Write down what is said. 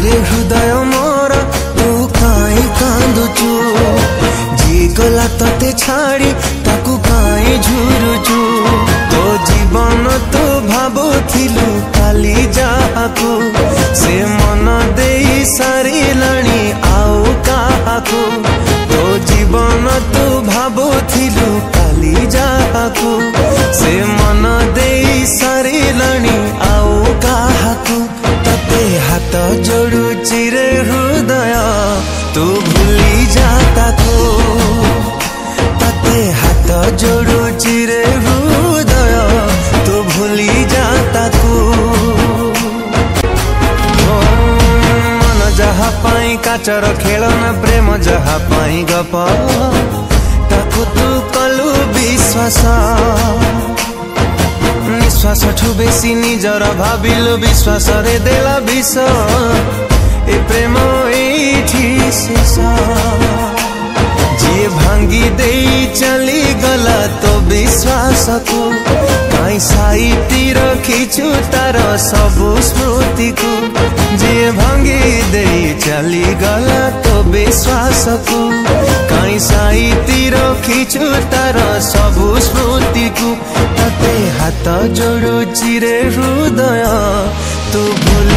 रे हृदय मोर तू काई कांदुचु जी गला तते छाड़ी ताकू काई झुरुचु तो जीवन तो भाबुथिलु काली जाहाकू से मन देई सारिलाणी आउ काहाकू तो जीवन तो भाबुथिलु काली जाहाकू से मन देई सारिलाणी आउ काहाकू तते हाथ जोड़ुची रे हृदय तू भूली जाताकू तते हाथ जोड़ुची रे हृदय तू भूली जाताकू मन जहा पाई काचर खेलना प्रेम जहा पाई गप ताकू तू कलु विश्वास निश्वास ठू बेसी निजर भाविलु विश्वास रे देला विष ए प्रेम एठी शेष जी भांगी दे चली गला तो विश्वास को काई साइती रखीछु तार सबु स्मृति को जी भांगी दे चली गला तो विश्वास को काई साइती रखीछु तार सबु स्मृति को तते हाथ जोड़ुची रे हृदय तू भूल